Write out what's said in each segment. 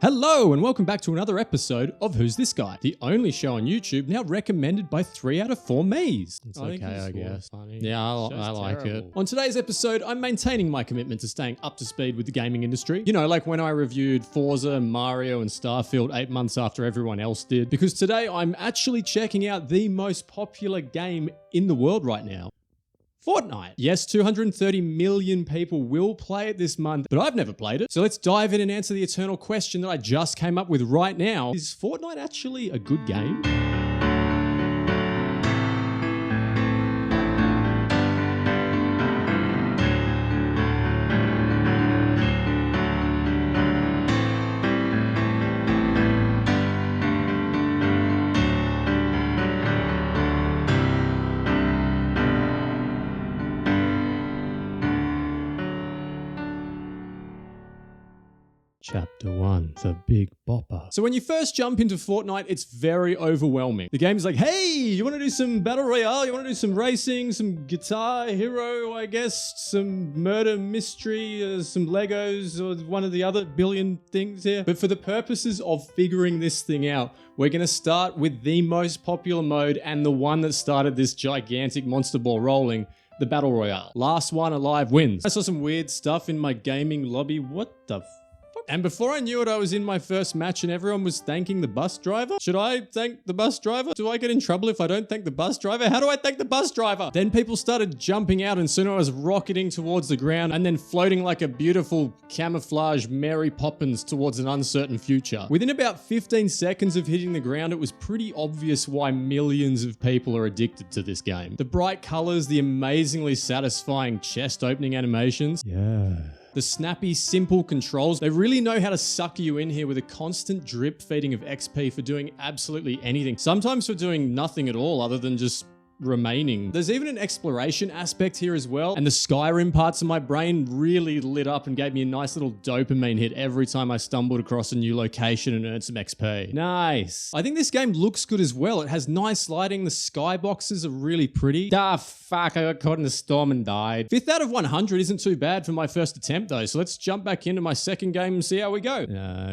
Hello and welcome back to another episode of Who's This Guy? The only show on YouTube now recommended by 3 out of 4 me's. It's okay, I guess. Funny. Yeah, I like terrible. it. On today's episode, I'm maintaining my commitment to staying up to speed with the gaming industry. You know, like when I reviewed Forza, Mario, and Starfield 8 months after everyone else did. Because today I'm actually checking out the most popular game in the world right now. Fortnite. Yes, 230 million people will play it this month, but I've never played it. So let's dive in and answer the eternal question that I just came up with right now. Is Fortnite actually a good game? Chapter 1, The Big Bopper. So when you first jump into Fortnite, it's very overwhelming. The game's like, hey, you want to do some Battle Royale? You want to do some racing, some Guitar Hero, I guess, some murder mystery, some Legos, or one of the other billion things here. But for the purposes of figuring this thing out, we're going to start with the most popular mode and the one that started this gigantic monster ball rolling, the Battle Royale. Last one alive wins. I saw some weird stuff in my gaming lobby. What the And before I knew it, I was in my first match and everyone was thanking the bus driver. Should I thank the bus driver? Do I get in trouble if I don't thank the bus driver? How do I thank the bus driver? Then people started jumping out and soon I was rocketing towards the ground and then floating like a beautiful camouflage Mary Poppins towards an uncertain future. Within about 15 seconds of hitting the ground, it was pretty obvious why millions of people are addicted to this game. The bright colors, the amazingly satisfying chest opening animations. Yeah. The snappy, simple controls, they really know how to suck you in here with a constant drip feeding of XP for doing absolutely anything. Sometimes for doing nothing at all other than just remaining. There's even an exploration aspect here as well, and the Skyrim parts of my brain really lit up and gave me a nice little dopamine hit every time I stumbled across a new location and earned some XP. Nice. I think this game looks good as well. It has nice lighting. The skyboxes are really pretty. Ah, fuck, I got caught in a storm and died. 5th out of 100 isn't too bad for my first attempt though, so let's jump back into my second game and see how we go.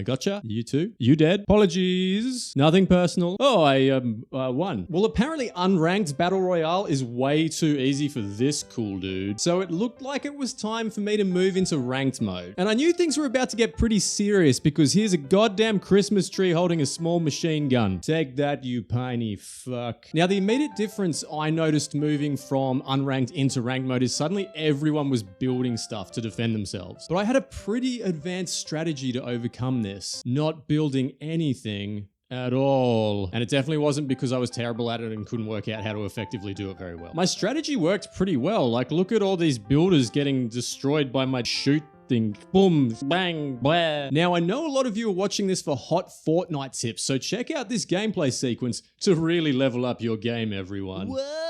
Gotcha. You too. You dead. Apologies. Nothing personal. Oh, I won. Well, apparently unranked Battle Royale is way too easy for this cool dude, so it looked like it was time for me to move into ranked mode. And I knew things were about to get pretty serious because here's a goddamn Christmas tree holding a small machine gun. Take that, you piney fuck. Now, the immediate difference I noticed moving from unranked into ranked mode is suddenly everyone was building stuff to defend themselves. But I had a pretty advanced strategy to overcome this. Not building anything at all. And it definitely wasn't because I was terrible at it and couldn't work out how to effectively do it very well. My strategy worked pretty well. Like, look at all these builders getting destroyed by my shoot thing. Boom, bang, blah. Now, I know a lot of you are watching this for hot Fortnite tips, so check out this gameplay sequence to really level up your game, everyone. Whoa!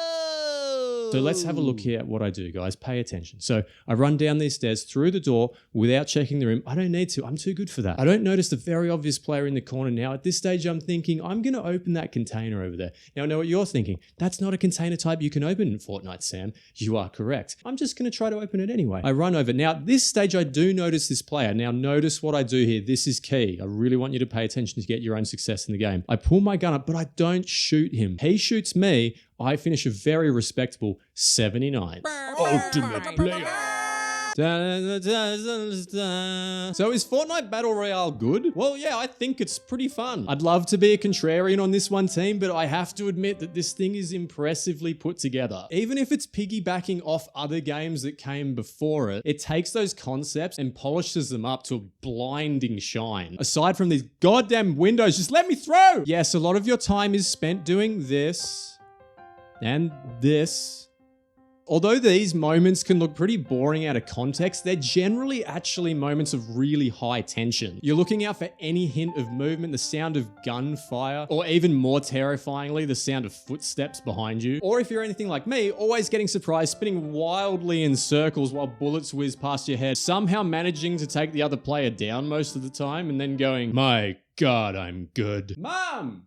So let's have a look here at what I do, guys. Pay attention. So I run down these stairs through the door without checking the room. I don't need to. I'm too good for that. I don't notice the very obvious player in the corner now. At this stage, I'm thinking, I'm going to open that container over there. Now, I know what you're thinking. That's not a container type you can open in Fortnite, Sam. You are correct. I'm just going to try to open it anyway. I run over. Now, at this stage, I do notice this player. Now, notice what I do here. This is key. I really want you to pay attention to get your own success in the game. I pull my gun up, but I don't shoot him. He shoots me. I finish a very respectable 79. Ultimate player. So is Fortnite Battle Royale good? Well, yeah, I think it's pretty fun. I'd love to be a contrarian on this one team, but I have to admit that this thing is impressively put together. Even if it's piggybacking off other games that came before it, it takes those concepts and polishes them up to a blinding shine. Aside from these goddamn windows, just let me through! Yes, a lot of your time is spent doing this and this. Although these moments can look pretty boring out of context, they're generally actually moments of really high tension. You're looking out for any hint of movement, the sound of gunfire, or even more terrifyingly, the sound of footsteps behind you. Or if you're anything like me, always getting surprised, spinning wildly in circles while bullets whiz past your head, somehow managing to take the other player down most of the time, and then going, my God, I'm good. Mom!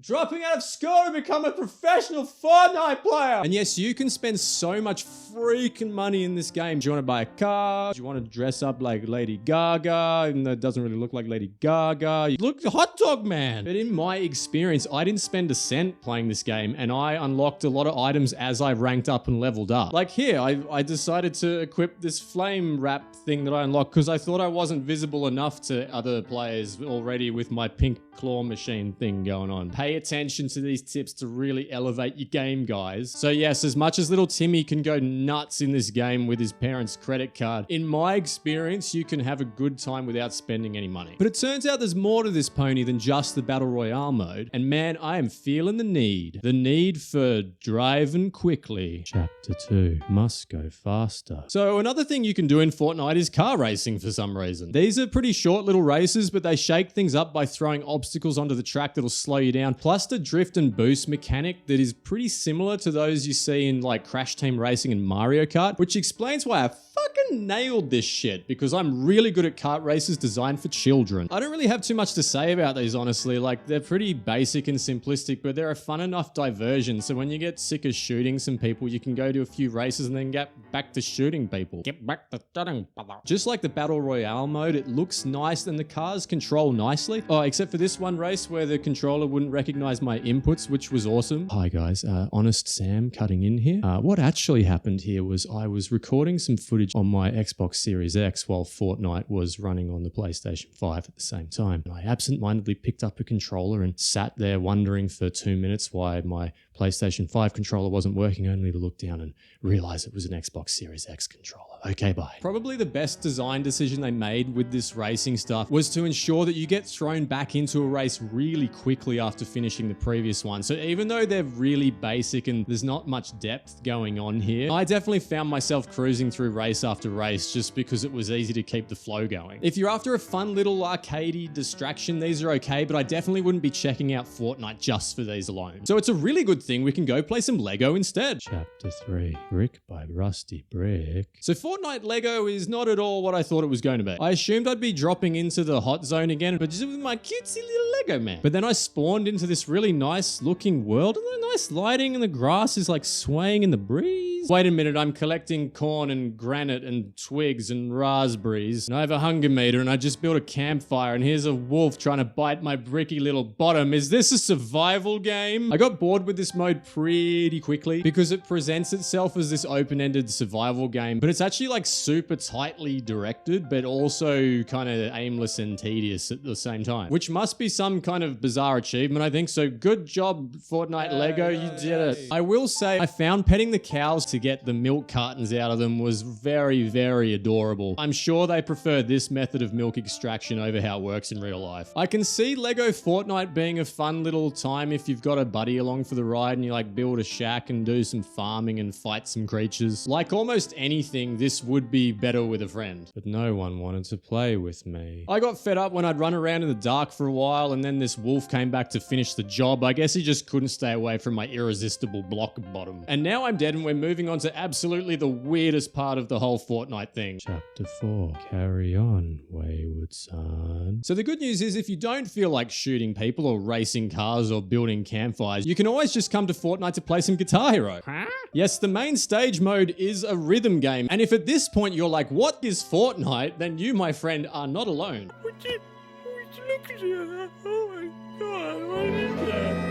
Dropping out of school to become a professional Fortnite player. And yes, you can spend so much freaking money in this game. Do you want to buy a car? Do you want to dress up like Lady Gaga, even though it doesn't really look like Lady Gaga? You look hot dog man. But in my experience, I didn't spend a cent playing this game, and I unlocked a lot of items as I ranked up and leveled up. Like here, I decided to equip this flame wrap thing that I unlocked because I thought I wasn't visible enough to other players already with my pink claw machine thing going on. Pay attention to these tips to really elevate your game, guys. So yes, as much as little Timmy can go nuts in this game with his parents' credit card, in my experience, you can have a good time without spending any money. But it turns out there's more to this pony than just the Battle Royale mode. And man, I am feeling the need. The need for driving quickly. Chapter 2. Must go faster. So another thing you can do in Fortnite is car racing for some reason. These are pretty short little races, but they shake things up by throwing obstacles onto the track that'll slow you down. Plus the drift and boost mechanic that is pretty similar to those you see in like Crash Team Racing and Mario Kart, which explains why I fucking nailed this shit, because I'm really good at kart races designed for children. I don't really have too much to say about these, honestly. Like, they're pretty basic and simplistic, but they're a fun enough diversion, so when you get sick of shooting some people, you can go to a few races and then get back to shooting people. Get back to shooting people. Just like the Battle Royale mode, it looks nice and the cars control nicely. Oh, except for this one race where the controller wouldn't recognize my inputs, which was awesome. Hi guys, Honest Sam cutting in here. What actually happened here was I was recording some footage on my Xbox Series X while Fortnite was running on the PlayStation 5 at the same time. And I absentmindedly picked up a controller and sat there wondering for 2 minutes why my PlayStation 5 controller wasn't working, only to look down and realize it was an Xbox Series X controller. Okay, bye. Probably the best design decision they made with this racing stuff was to ensure that you get thrown back into a race really quickly after finishing the previous one. So even though they're really basic and there's not much depth going on here, I definitely found myself cruising through race after race just because it was easy to keep the flow going. If you're after a fun little arcadey distraction, these are okay, but I definitely wouldn't be checking out Fortnite just for these alone. So it's a really good thing we can go play some Lego instead. Chapter 3. Brick by Rusty Brick. So Fortnite Lego is not at all what I thought it was going to be. I assumed I'd be dropping into the hot zone again, but just with my cutesy little Lego man. But then I spawned into this really nice looking world, and the nice lighting and the grass is like swaying in the breeze. Wait a minute, I'm collecting corn and granite and twigs and raspberries, and I have a hunger meter, and I just built a campfire, and here's a wolf trying to bite my bricky little bottom. Is this a survival game? I got bored with this mode pretty quickly because it presents itself as this open-ended survival game, but it's actually like super tightly directed, but also kind of aimless and tedious at the same time, which must be some kind of bizarre achievement, I think. So good job, Fortnite Lego, you did it. I will say I found petting the cows to get the milk cartons out of them was very, very adorable. I'm sure they prefer this method of milk extraction over how it works in real life. I can see Lego Fortnite being a fun little time if you've got a buddy along for the ride and you like build a shack and do some farming and fight some creatures. Like almost anything, this would be better with a friend. But no one wanted to play with me. I got fed up when I'd run around in the dark for a while and then this wolf came back to finish the job. I guess he just couldn't stay away from my irresistible block bottom. And now I'm dead and we're moving on to absolutely the weirdest part of the whole Fortnite thing. Chapter 4. Carry on, wayward son. So the good news is if you don't feel like shooting people or racing cars or building campfires, you can always just come to Fortnite to play some Guitar Hero. Huh? Yes, the main stage mode is a rhythm game. And if at this point you're like, what is Fortnite? Then you, my friend, are not alone.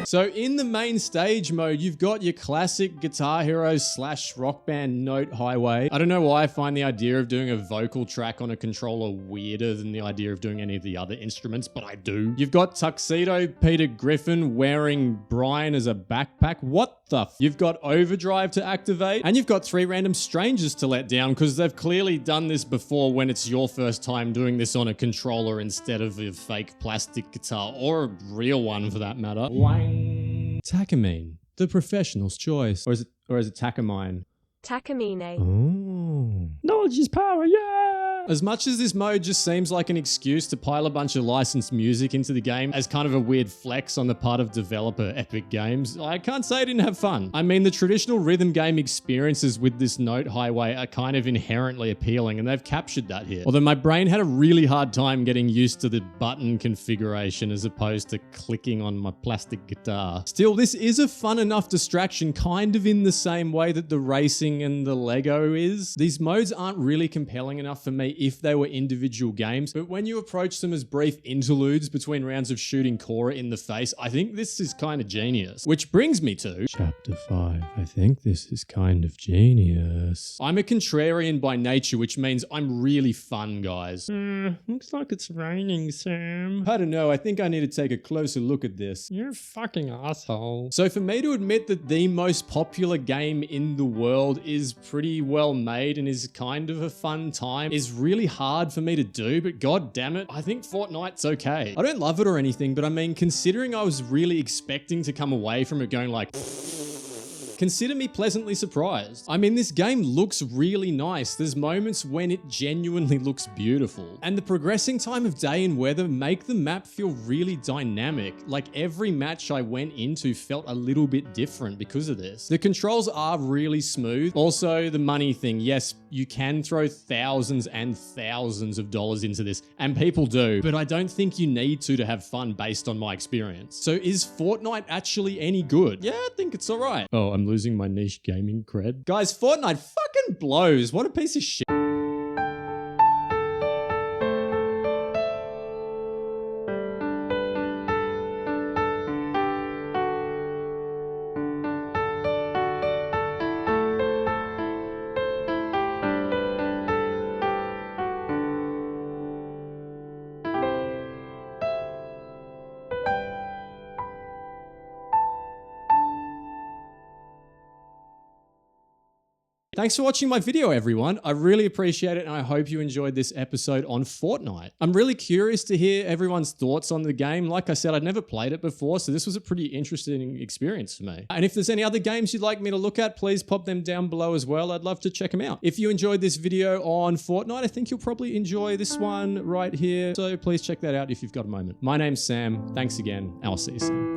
So in the main stage mode, you've got your classic Guitar Hero / Rock Band note highway. I don't know why I find the idea of doing a vocal track on a controller weirder than the idea of doing any of the other instruments, but I do. You've got Tuxedo Peter Griffin wearing Brian as a backpack. What the f? You've got Overdrive to activate, and you've got 3 random strangers to let down because they've clearly done this before when it's your first time doing this on a controller instead of a fake plastic guitar, or a real one for that matter. Wang. Takamine, the professional's choice. Or is it Takamine? Takamine. Oh. Knowledge is power, yeah! As much as this mode just seems like an excuse to pile a bunch of licensed music into the game as kind of a weird flex on the part of developer Epic Games, I can't say I didn't have fun. I mean, the traditional rhythm game experiences with this note highway are kind of inherently appealing, and they've captured that here. Although my brain had a really hard time getting used to the button configuration as opposed to clicking on my plastic guitar. Still, this is a fun enough distraction, kind of in the same way that the racing and the Lego is. These modes aren't really compelling enough for me if they were individual games, but when you approach them as brief interludes between rounds of shooting Cora in the face, I think this is kind of genius. Which brings me to Chapter 5. I think this is kind of genius. I'm a contrarian by nature, which means I'm really fun, guys. Looks like it's raining, Sam. I don't know, I think I need to take a closer look at this. You're a fucking asshole. So for me to admit that the most popular game in the world is pretty well made and is kind of a fun time is really hard for me to do, but god damn it, I think Fortnite's okay. I don't love it or anything, but I mean, considering I was really expecting to come away from it going like, consider me pleasantly surprised. I mean, this game looks really nice. There's moments when it genuinely looks beautiful. And the progressing time of day and weather make the map feel really dynamic. Like every match I went into felt a little bit different because of this. The controls are really smooth. Also, the money thing. Yes, you can throw thousands and thousands of dollars into this, and people do, but I don't think you need to have fun based on my experience. So is Fortnite actually any good? Yeah, I think it's all right. Oh, I'm losing my niche gaming cred. Guys, Fortnite fucking blows. What a piece of shit. Thanks for watching my video, everyone. I really appreciate it, and I hope you enjoyed this episode on Fortnite. I'm really curious to hear everyone's thoughts on the game. Like I said, I'd never played it before, so this was a pretty interesting experience for me. And if there's any other games you'd like me to look at, please pop them down below as well. I'd love to check them out. If you enjoyed this video on Fortnite, I think you'll probably enjoy this one right here. So please check that out if you've got a moment. My name's Sam. Thanks again. I'll see you soon.